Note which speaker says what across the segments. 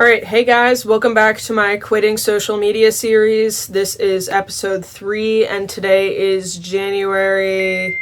Speaker 1: Alright, hey guys, welcome back to my Quitting Social Media series. This is episode 3, and today is January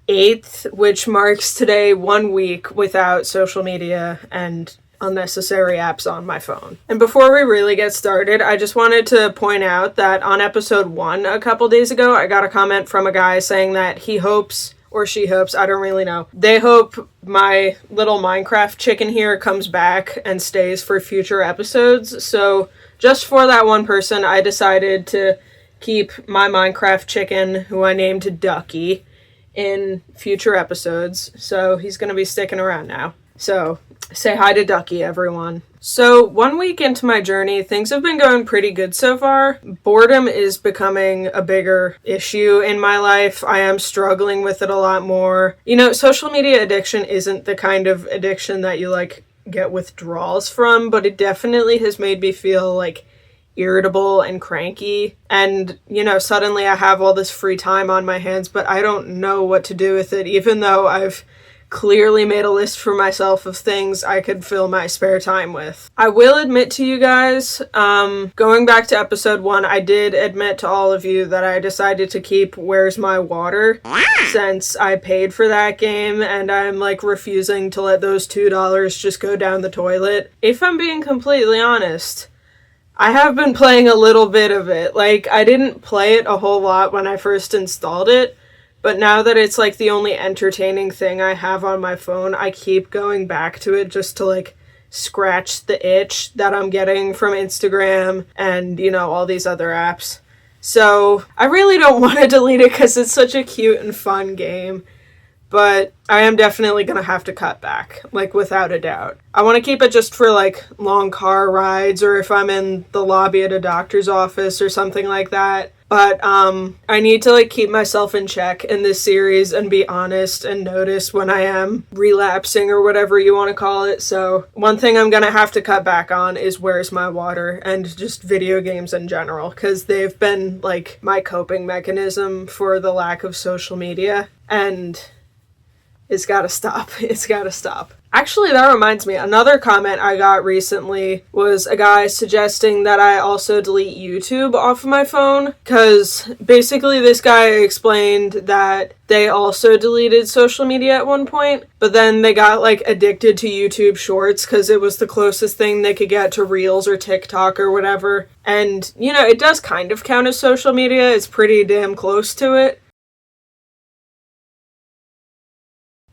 Speaker 1: 8th, which marks today 1 week without social media and unnecessary apps on my phone. And before we really get started, I just wanted to point out that on episode 1 a couple days ago, I got a comment from a guy saying that he hopes, or she hopes, I don't really know. They hope my little Minecraft chicken here comes back and stays for future episodes. So just for that one person, I decided to keep my Minecraft chicken, who I named Ducky, in future episodes. So he's going to be sticking around now. So say hi to Ducky, everyone. So 1 week into my journey, things have been going pretty good so far. Boredom is becoming a bigger issue in my life. I am struggling with it a lot more. You know, social media addiction isn't the kind of addiction that you get withdrawals from, but it definitely has made me feel irritable and cranky. And, suddenly I have all this free time on my hands, but I don't know what to do with it, even though I've clearly made a list for myself of things I could fill my spare time with. I will admit to you guys, going back to episode 1, I did admit to all of you that I decided to keep Where's My Water since I paid for that game, and I'm refusing to let those $2 just go down the toilet. If I'm being completely honest, I have been playing a little bit of it. I didn't play it a whole lot when I first installed it, but now that it's the only entertaining thing I have on my phone, I keep going back to it just to scratch the itch that I'm getting from Instagram and, all these other apps. So I really don't want to delete it because it's such a cute and fun game. But I am definitely going to have to cut back, without a doubt. I want to keep it just for, long car rides or if I'm in the lobby at a doctor's office or something like that. But I need to, keep myself in check in this series and be honest and notice when I am relapsing or whatever you want to call it. So one thing I'm going to have to cut back on is Where's My Water and just video games in general, because they've been, my coping mechanism for the lack of social media. And it's gotta stop. It's gotta stop. Actually, that reminds me, another comment I got recently was a guy suggesting that I also delete YouTube off of my phone, because basically this guy explained that they also deleted social media at one point, but then they got addicted to YouTube Shorts because it was the closest thing they could get to Reels or TikTok or whatever. And, it does kind of count as social media. It's pretty damn close to it.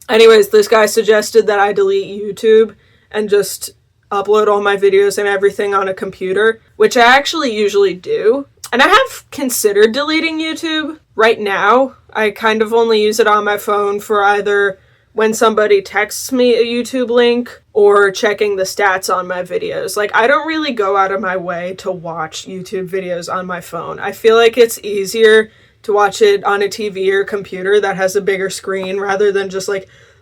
Speaker 1: Anyways, this guy suggested that I delete YouTube and just upload all my videos and everything on a computer, which I actually usually do. And I have considered deleting YouTube. Right now, I kind of only use it on my phone for either when somebody texts me a YouTube link or checking the stats on my videos. I don't really go out of my way to watch YouTube videos on my phone. I feel like it's easier to watch it on a TV or computer that has a bigger screen rather than just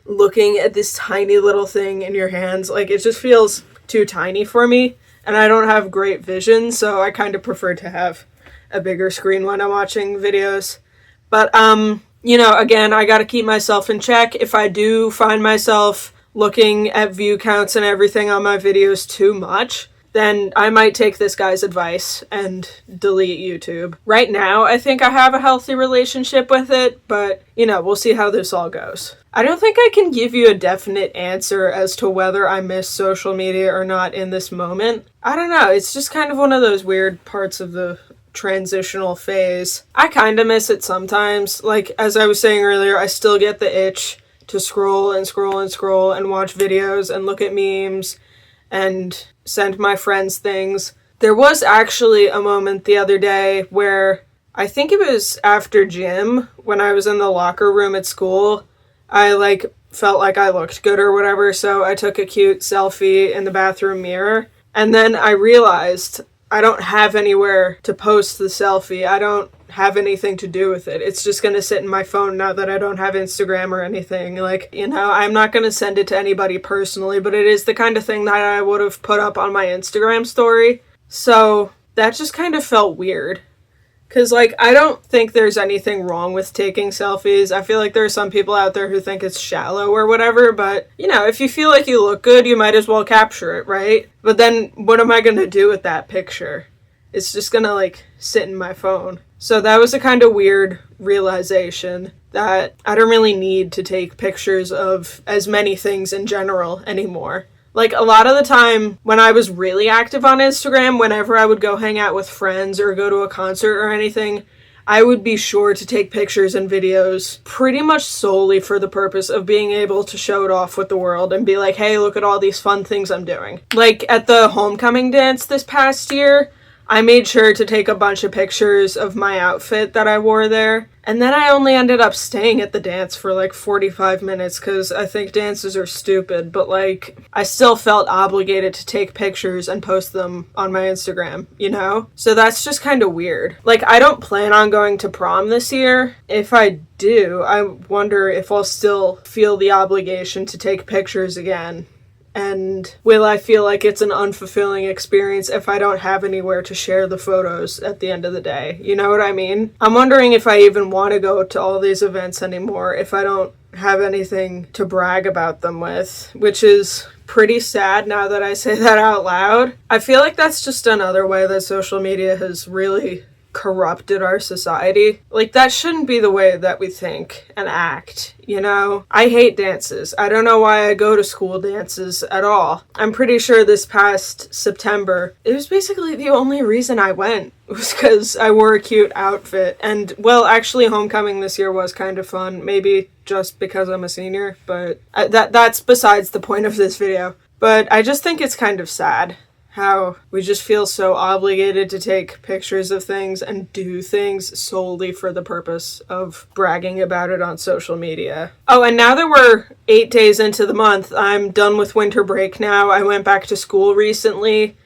Speaker 1: looking at this tiny little thing in your hands. It just feels too tiny for me, and I don't have great vision, so I kind of prefer to have a bigger screen when I'm watching videos. But, again, I gotta keep myself in check. If I do find myself looking at view counts and everything on my videos too much, then I might take this guy's advice and delete YouTube. Right now, I think I have a healthy relationship with it, but, we'll see how this all goes. I don't think I can give you a definite answer as to whether I miss social media or not in this moment. I don't know, it's just kind of one of those weird parts of the transitional phase. I kind of miss it sometimes. As I was saying earlier, I still get the itch to scroll and scroll and scroll and watch videos and look at memes and send my friends things. There was actually a moment the other day where I think it was after gym when I was in the locker room at school. I felt like I looked good or whatever, so I took a cute selfie in the bathroom mirror. And then I realized I don't have anywhere to post the selfie. I don't have anything to do with it. It's just going to sit in my phone now that I don't have Instagram or anything. I'm not going to send it to anybody personally, but it is the kind of thing that I would have put up on my Instagram story. So that just kind of felt weird, Because, like, I don't think there's anything wrong with taking selfies. I feel like there are some people out there who think it's shallow or whatever, but, you know, if you feel like you look good, you might as well capture it, right? But then what am I going to do with that picture? It's just going to, like, sit in my phone. So that was a kind of weird realization that I don't really need to take pictures of as many things in general anymore. Like, a lot of the time when I was really active on Instagram, whenever I would go hang out with friends or go to a concert or anything, I would be sure to take pictures and videos pretty much solely for the purpose of being able to show it off with the world and be like, hey, look at all these fun things I'm doing. Like, at the homecoming dance this past year, I made sure to take a bunch of pictures of my outfit that I wore there. And then I only ended up staying at the dance for like 45 minutes because I think dances are stupid. But like, I still felt obligated to take pictures and post them on my Instagram, you know? So that's just kind of weird. Like, I don't plan on going to prom this year. If I do, I wonder if I'll still feel the obligation to take pictures again. And will I feel like it's an unfulfilling experience if I don't have anywhere to share the photos at the end of the day? You know what I mean? I'm wondering if I even want to go to all these events anymore if I don't have anything to brag about them with, which is pretty sad now that I say that out loud. I feel like that's just another way that social media has really corrupted our society. Like, that shouldn't be the way that we think and act, you know? I hate dances. I don't know why I go to school dances at all. I'm pretty sure this past September, it was basically the only reason I went was because I wore a cute outfit. And, well, actually, homecoming this year was kind of fun. Maybe just because I'm a senior, but that's besides the point of this video. But I just think it's kind of sad how we just feel so obligated to take pictures of things and do things solely for the purpose of bragging about it on social media. Oh, and now that we're 8 days into the month, I'm done with winter break now. I went back to school recently,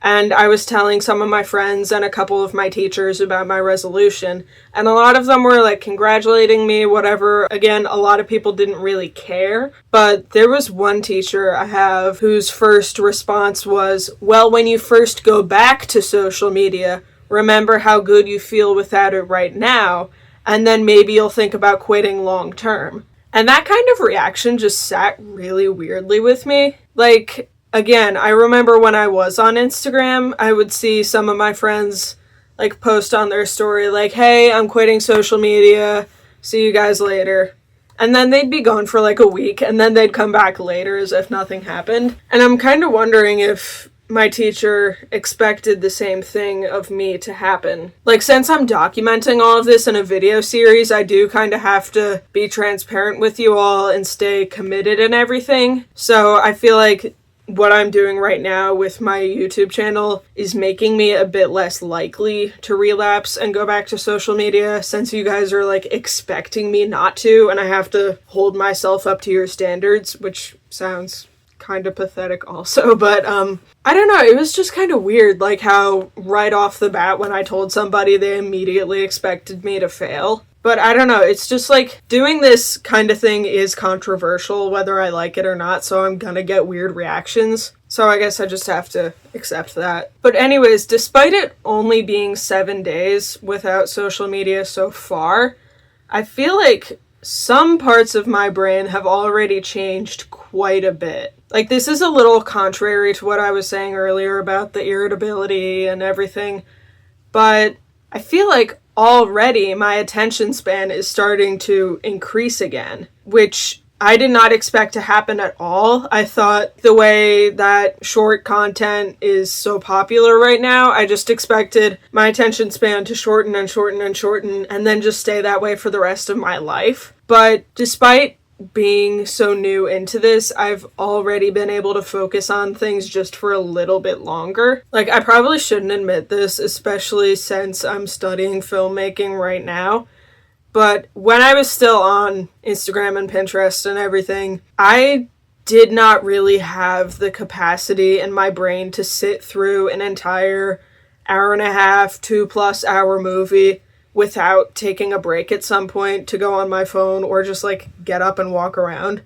Speaker 1: and I was telling some of my friends and a couple of my teachers about my resolution, and a lot of them were like congratulating me, whatever. Again, a lot of people didn't really care, but there was one teacher I have whose first response was, well, when you first go back to social media, remember how good you feel without it right now, and then maybe you'll think about quitting long term. And that kind of reaction just sat really weirdly with me. Like, again, I remember when I was on Instagram, I would see some of my friends like post on their story like, hey, I'm quitting social media, see you guys later. And then they'd be gone for like a week, and then they'd come back later as if nothing happened. And I'm kind of wondering if my teacher expected the same thing of me to happen. Like, since I'm documenting all of this in a video series, I do kind of have to be transparent with you all and stay committed and everything. So I feel like what I'm doing right now with my YouTube channel is making me a bit less likely to relapse and go back to social media, since you guys are like expecting me not to, and I have to hold myself up to your standards, which sounds kind of pathetic also, but I don't know, it was just kind of weird, like how right off the bat when I told somebody, they immediately expected me to fail. But I don't know, it's just like, doing this kind of thing is controversial whether I like it or not, so I'm gonna get weird reactions. So I guess I just have to accept that. But anyways, despite it only being 7 days without social media so far, I feel like some parts of my brain have already changed quite a bit. Like, this is a little contrary to what I was saying earlier about the irritability and everything, but I feel like already my attention span is starting to increase again, which I did not expect to happen at all. I thought the way that short content is so popular right now, I just expected my attention span to shorten and shorten and shorten and then just stay that way for the rest of my life. But despite being so new into this, I've already been able to focus on things just for a little bit longer. Like, I probably shouldn't admit this, especially since I'm studying filmmaking right now, but when I was still on Instagram and Pinterest and everything, I did not really have the capacity in my brain to sit through an entire hour and a half, 2+ hour movie without taking a break at some point to go on my phone or just like get up and walk around.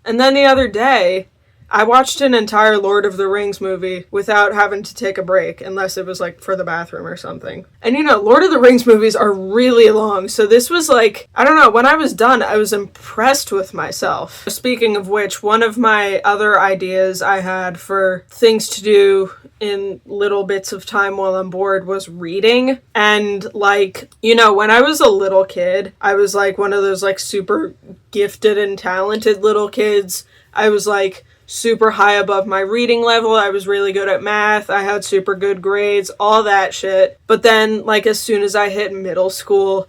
Speaker 1: And then the other day, I watched an entire Lord of the Rings movie without having to take a break, unless it was like for the bathroom or something. And you know, Lord of the Rings movies are really long, so this was like, I don't know, when I was done, I was impressed with myself. Speaking of which, one of my other ideas I had for things to do in little bits of time while I'm bored was reading. And like, you know, when I was a little kid, I was like one of those like super gifted and talented little kids. I was like super high above my reading level. I was really good at math. I had super good grades, all that shit. But then like as soon as I hit middle school,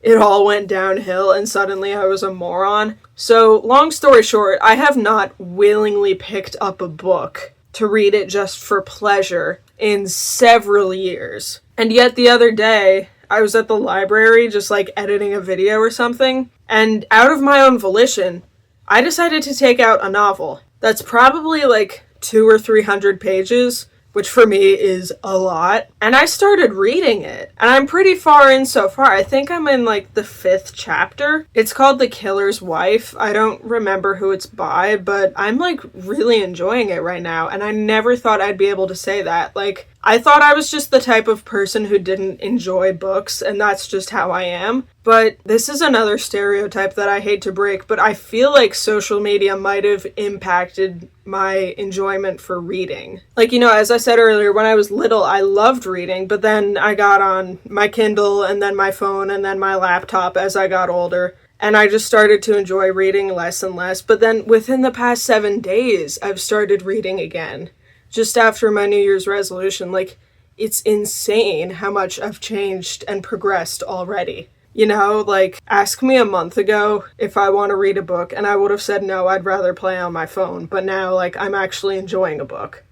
Speaker 1: it all went downhill and suddenly I was a moron. So long story short, I have not willingly picked up a book to read it just for pleasure in several years. And yet the other day, I was at the library just like editing a video or something, and out of my own volition, I decided to take out a novel that's probably like 200 or 300 pages, which for me is a lot. And I started reading it. And I'm pretty far in so far. I think I'm in like the 5th chapter. It's called The Killer's Wife. I don't remember who it's by, but I'm like really enjoying it right now. And I never thought I'd be able to say that. Like, I thought I was just the type of person who didn't enjoy books, and that's just how I am. But this is another stereotype that I hate to break, but I feel like social media might have impacted my enjoyment for reading. Like, you know, as I said earlier, when I was little, I loved reading, but then I got on my Kindle and then my phone and then my laptop as I got older. And I just started to enjoy reading less and less. But then within the past 7 days, I've started reading again. Just after my New Year's resolution. Like, it's insane how much I've changed and progressed already. You know, like, ask me a month ago if I want to read a book, and I would have said no, I'd rather play on my phone. But now, like, I'm actually enjoying a book,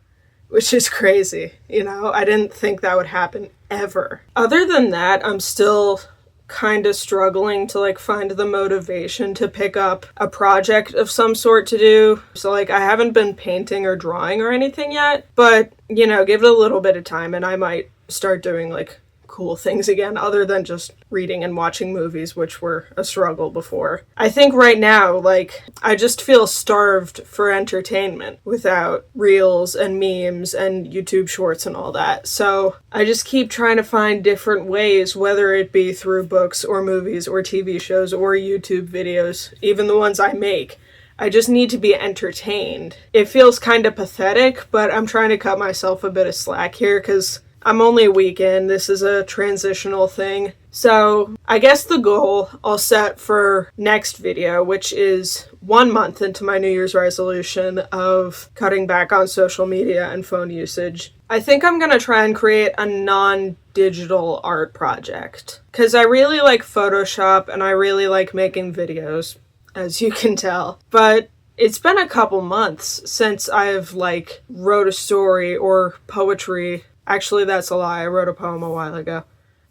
Speaker 1: which is crazy. You know, I didn't think that would happen ever. Other than that, I'm still kind of struggling to like find the motivation to pick up a project of some sort to do. So like I haven't been painting or drawing or anything yet, but you know, give it a little bit of time and I might start doing like cool things again other than just reading and watching movies, which were a struggle before. I think right now, like, I just feel starved for entertainment without reels and memes and YouTube shorts and all that. So I just keep trying to find different ways, whether it be through books or movies or TV shows or YouTube videos, even the ones I make. I just need to be entertained. It feels kind of pathetic, but I'm trying to cut myself a bit of slack here because I'm only a week in. This is a transitional thing. So I guess the goal I'll set for next video, which is 1 month into my New Year's resolution of cutting back on social media and phone usage, I think I'm going to try and create a non-digital art project. Because I really like Photoshop and I really like making videos, as you can tell. But it's been a couple months since I've like wrote a story or poetry. Actually, that's a lie. I wrote a poem a while ago.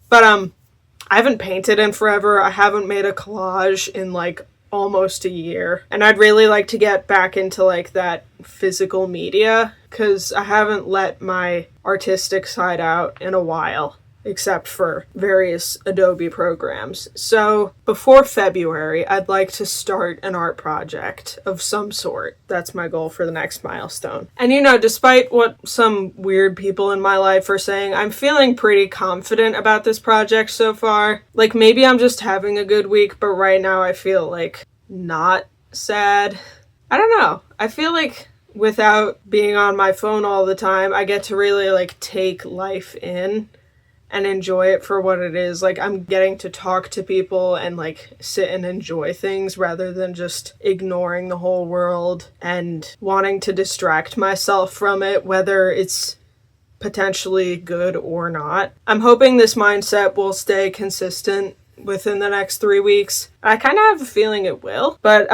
Speaker 1: But I haven't painted in forever. I haven't made a collage in like almost a year. And I'd really like to get back into like that physical media because I haven't let my artistic side out in a while, except for various Adobe programs. So before February, I'd like to start an art project of some sort. That's my goal for the next milestone. And you know, despite what some weird people in my life are saying, I'm feeling pretty confident about this project so far. Like maybe I'm just having a good week, but right now I feel like not sad. I don't know. I feel like without being on my phone all the time, I get to really like take life in and enjoy it for what it is. Like, I'm getting to talk to people and, like, sit and enjoy things rather than just ignoring the whole world and wanting to distract myself from it, whether it's potentially good or not. I'm hoping this mindset will stay consistent within the next 3 weeks. I kind of have a feeling it will, but,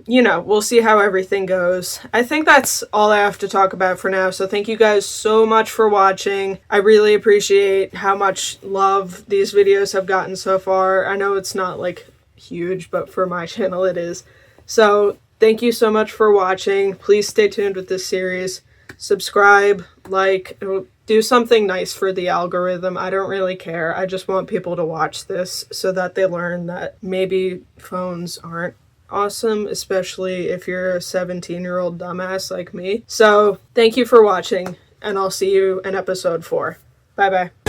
Speaker 1: you know, we'll see how everything goes. I think that's all I have to talk about for now. So thank you guys so much for watching. I really appreciate how much love these videos have gotten so far. I know it's not like huge, but for my channel it is. So thank you so much for watching. Please stay tuned with this series. Subscribe, like, do something nice for the algorithm. I don't really care. I just want people to watch this so that they learn that maybe phones aren't awesome, especially if you're a 17-year-old dumbass like me. So thank you for watching, and I'll see you in episode 4. Bye bye.